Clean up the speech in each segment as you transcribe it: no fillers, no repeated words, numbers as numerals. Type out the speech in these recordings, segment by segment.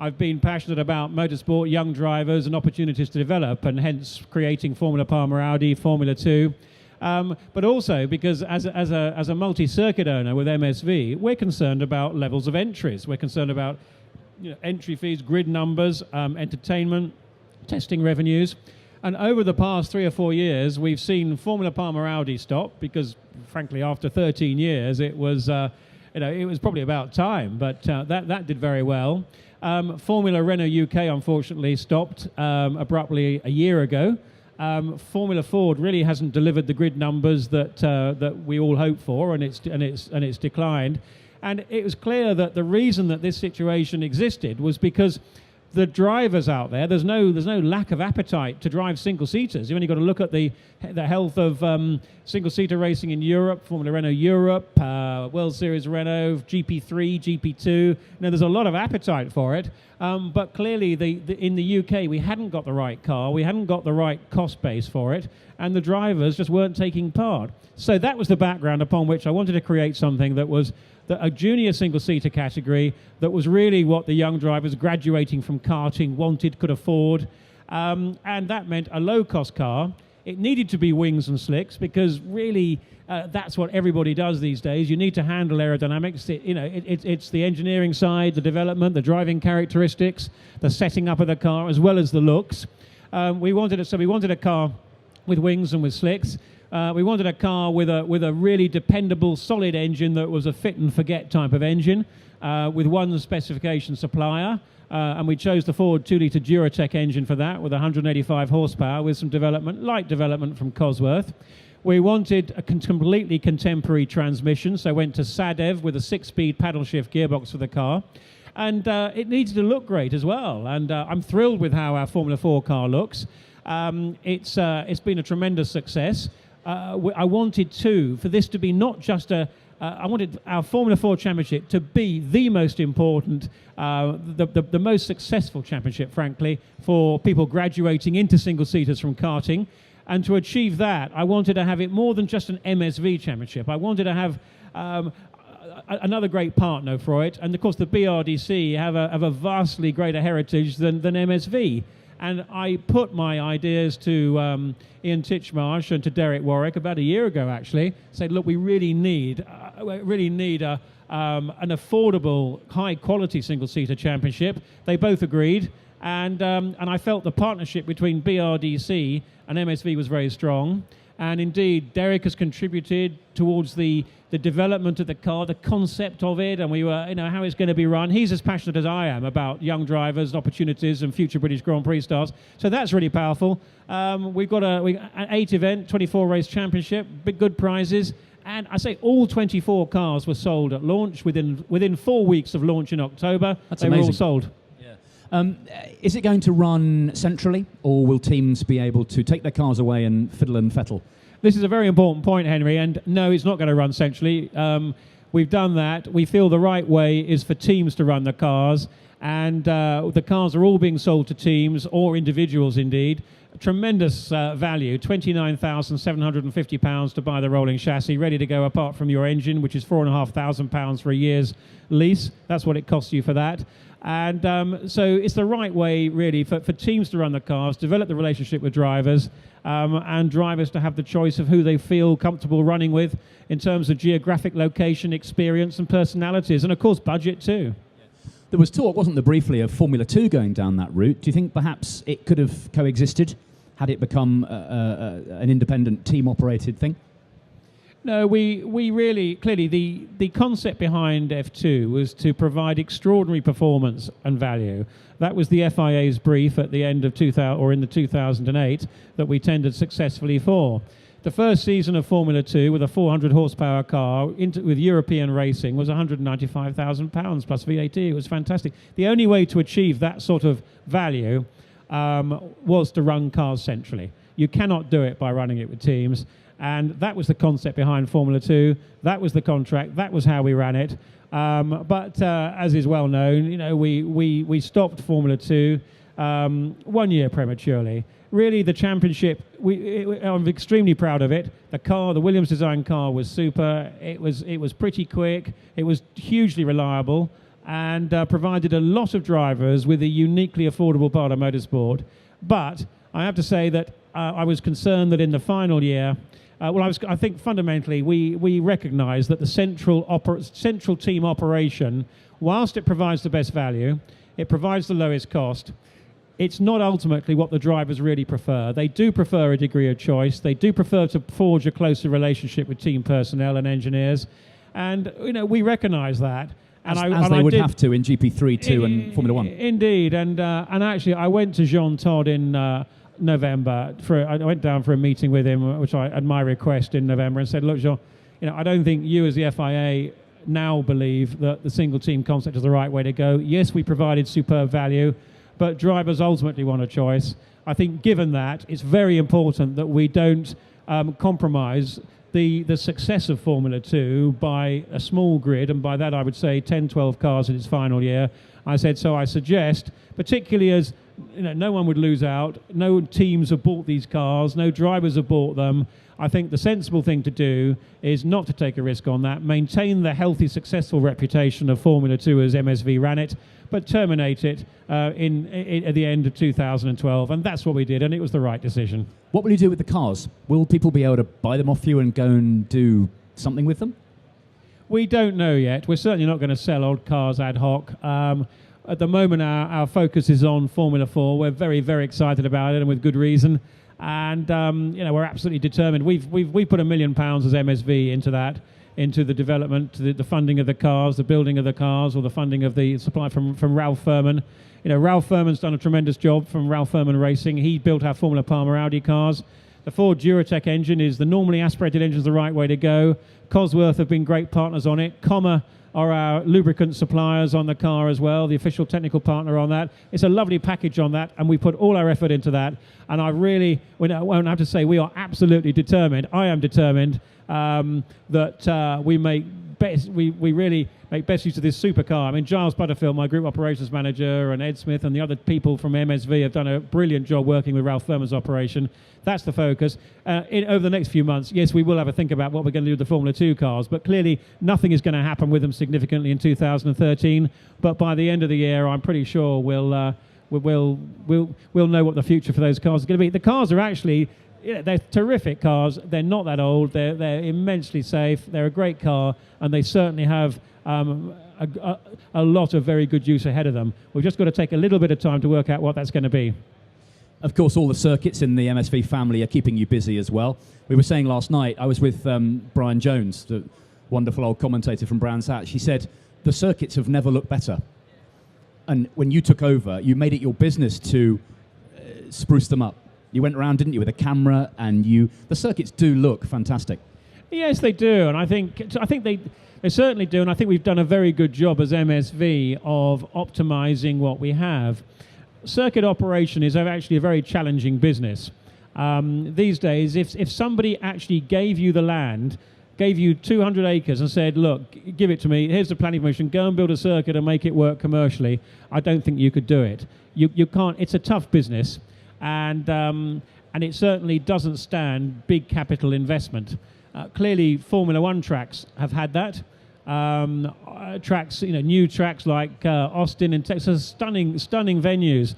I've been passionate about motorsport, young drivers and opportunities to develop, and hence creating Formula Parma Audi, Formula 2. But also because as a multi-circuit owner with MSV, we're concerned about levels of entries. We're concerned about entry fees, grid numbers, entertainment, testing revenues. And over the past 3 or 4 years, we've seen Formula Parma Audi stop because, frankly, after 13 years, it was probably about time. But that did very well. Formula Renault UK, unfortunately, stopped abruptly a year ago. Formula Ford really hasn't delivered the grid numbers that we all hoped for, and it's declined. And it was clear that the reason that this situation existed was because the drivers out there, there's no lack of appetite to drive single-seaters. You've only got to look at the health of single-seater racing in Europe, Formula Renault Europe, World Series Renault, GP3, GP2. There's a lot of appetite for it, but clearly in the UK we hadn't got the right car, we hadn't got the right cost base for it, and the drivers just weren't taking part. So that was the background upon which I wanted to create something that was a junior single-seater category that was really what the young drivers graduating from karting wanted, could afford. And that meant a low-cost car. It needed to be wings and slicks because really that's what everybody does these days. You need to handle aerodynamics. It's the engineering side, the development, the driving characteristics, the setting up of the car, as well as the looks. We wanted a car with wings and with slicks. We wanted a car with a really dependable, solid engine that was a fit and forget type of engine with one specification supplier. And we chose the Ford 2-litre Duratec engine for that with 185 horsepower with some light development from Cosworth. We wanted a completely contemporary transmission, so went to SADEV with a 6-speed paddle shift gearbox for the car. And it needed to look great as well. And I'm thrilled with how our Formula 4 car looks. It's been a tremendous success. I wanted for this to be not just I wanted our Formula 4 championship to be the most important, the most successful championship, frankly, for people graduating into single-seaters from karting. And to achieve that, I wanted to have it more than just an MSV championship. I wanted to have another great partner for it. And, of course, the BRDC have a vastly greater heritage than MSV. And I put my ideas to Ian Titchmarsh and to Derek Warwick about a year ago, actually. Said, look, we really need an affordable, high-quality single-seater championship. They both agreed, and I felt the partnership between BRDC and MSV was very strong. And indeed, Derek has contributed towards the development of the car, the concept of it, and we were, how it's going to be run. He's as passionate as I am about young drivers, opportunities, and future British Grand Prix stars. So that's really powerful. We've got an 8-event, 24-race championship, big good prizes. And I say all 24 cars were sold at launch within 4 weeks of launch in October. That's amazing. Were all sold. Is it going to run centrally, or will teams be able to take their cars away and fiddle and fettle? This is a very important point, Henry, and no, it's not going to run centrally. We've done that. We feel the right way is for teams to run the cars, and the cars are all being sold to teams or individuals indeed. Tremendous value, £29,750 to buy the rolling chassis, ready to go apart from your engine, which is £4,500 for a year's lease. That's what it costs you for that. And so it's the right way, really, for teams to run the cars, develop the relationship with drivers, and drivers to have the choice of who they feel comfortable running with in terms of geographic location, experience, and personalities, and, of course, budget too. There was talk, wasn't there, briefly, of Formula 2 going down that route. Do you think perhaps it could have coexisted had it become an independent, team-operated thing? No, we really, clearly, the concept behind F2 was to provide extraordinary performance and value. That was the FIA's brief at the end of 2008 that we tendered successfully for. The first season of Formula 2 with a 400 horsepower car with European racing was £195,000 plus VAT. It was fantastic. The only way to achieve that sort of value was to run cars centrally. You cannot do it by running it with teams. And that was the concept behind Formula 2. That was the contract. That was how we ran it. But as is well known, we stopped Formula 2 1 year prematurely. Really, the championship, I'm extremely proud of it. The car, the Williams design car, was super. It was pretty quick. It was hugely reliable. and provided a lot of drivers with a uniquely affordable part of motorsport. But I have to say that I was concerned that in the final year, I think fundamentally we recognise that the central team operation, whilst it provides the best value, it provides the lowest cost, it's not ultimately what the drivers really prefer. They do prefer a degree of choice. They do prefer to forge a closer relationship with team personnel and engineers. And, we recognise that. As they would have to in GP3, 2 and Formula 1. Indeed. And actually, I went to Jean Todt in November. I went down for a meeting with him, which I, at my request, in November, and said, look, Jean, I don't think you as the FIA now believe that the single team concept is the right way to go. Yes, we provided superb value, but drivers ultimately want a choice. I think given that, it's very important that we don't compromise the success of Formula 2 by a small grid, and by that I would say 10, 12 cars in its final year. I suggest, particularly as no one would lose out, no teams have bought these cars, no drivers have bought them. I think the sensible thing to do is not to take a risk on that, maintain the healthy, successful reputation of Formula 2 as MSV ran it, but terminate it at the end of 2012. And that's what we did, and it was the right decision. What will you do with the cars? Will people be able to buy them off you and go and do something with them? We don't know yet. We're certainly not going to sell old cars ad hoc. At the moment, our focus is on Formula 4. We're very, very excited about it, and with good reason. And we're absolutely determined. We've put £1 million as MSV into that, into the development, the funding of the cars, the building of the cars, or the funding of the supply from Ralph Furman. Ralph Furman's done a tremendous job from Ralph Furman Racing. He built our Formula Palmer Audi cars. The Ford Duratec engine is the normally aspirated engine is the right way to go. Cosworth have been great partners on it. Comma are our lubricant suppliers on the car as well, the official technical partner on that. It's a lovely package on that, and we put all our effort into that. And I have to say, we are absolutely determined. I am determined that we really make best use of this supercar. I mean, Giles Butterfield, my group operations manager, and Ed Smith and the other people from MSV have done a brilliant job working with Ralph Furman's operation. That's the focus. Over the next few months, yes, we will have a think about what we're going to do with the Formula 2 cars, but clearly nothing is going to happen with them significantly in 2013. But by the end of the year, I'm pretty sure we'll know what the future for those cars is going to be. The cars are actually, they're terrific cars. They're not that old. They're immensely safe. They're a great car, and they certainly have a lot of very good use ahead of them. We've just got to take a little bit of time to work out what that's going to be. Of course, all the circuits in the MSV family are keeping you busy as well. We were saying last night, I was with Brian Jones, the wonderful old commentator from Brands Hatch. He said, the circuits have never looked better. And when you took over, you made it your business to spruce them up. You went around, didn't you, with a camera, and the circuits do look fantastic. Yes, they do, and I think they certainly do, and I think we've done a very good job as MSV of optimizing what we have. Circuit operation is actually a very challenging business. These days, if somebody actually gave you the land, gave you 200 acres and said, look, give it to me, here's the planning permission, go and build a circuit and make it work commercially, I don't think you could do it. You can't. It's a tough business, and it certainly doesn't stand big capital investment. Clearly, Formula 1 tracks have had that. Tracks, new tracks like Austin and Texas, stunning venues.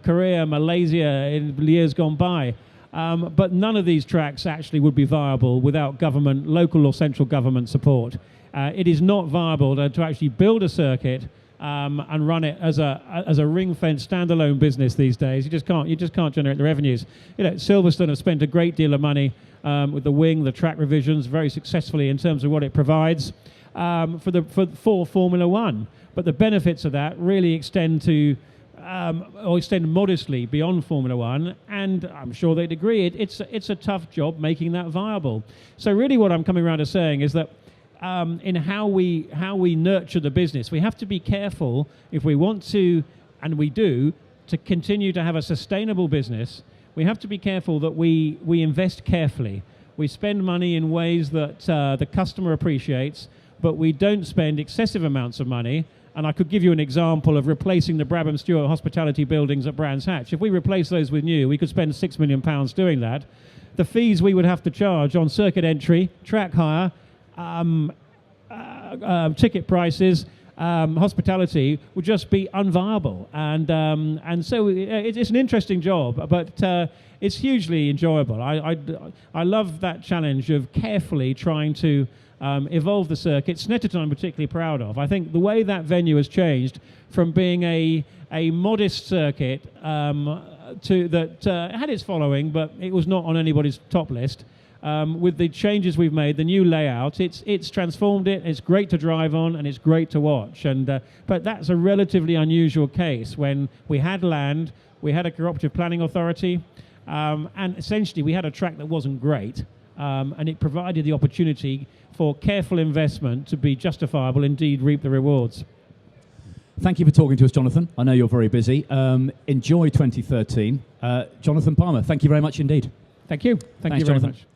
Korea, Malaysia in years gone by. But none of these tracks actually would be viable without government, local or central government support. It is not viable to actually build a circuit and run it as a ring-fenced standalone business these days. You just can't generate the revenues. Silverstone have spent a great deal of money with the wing, the track revisions, very successfully in terms of what it provides for Formula 1. But the benefits of that really extend to or extend modestly beyond Formula 1, and I'm sure they'd agree it's a tough job making that viable. So really what I'm coming around to saying is that in how we nurture the business, we have to be careful if we want to, and we do, to continue to have a sustainable business. We have to be careful that we invest carefully. We spend money in ways that the customer appreciates, but we don't spend excessive amounts of money. And I could give you an example of replacing the Brabham Stewart hospitality buildings at Brands Hatch. If we replace those with new, we could spend £6 million doing that. The fees we would have to charge on circuit entry, track hire, ticket prices, hospitality would just be unviable. And so it's an interesting job, but it's hugely enjoyable. I love that challenge of carefully trying to evolve the circuit. Snetterton I'm particularly proud of. I think the way that venue has changed from being a modest circuit to that had its following, but it was not on anybody's top list. With the changes we've made, the new layout, it's transformed it. It's great to drive on, and it's great to watch. But that's a relatively unusual case when we had land, we had a cooperative planning authority, and essentially we had a track that wasn't great, and it provided the opportunity for careful investment to be justifiable, indeed reap the rewards. Thank you for talking to us, Jonathan. I know you're very busy. Enjoy 2013. Jonathan Palmer, thank you very much indeed. Thank you. Thank you very Jonathan. much.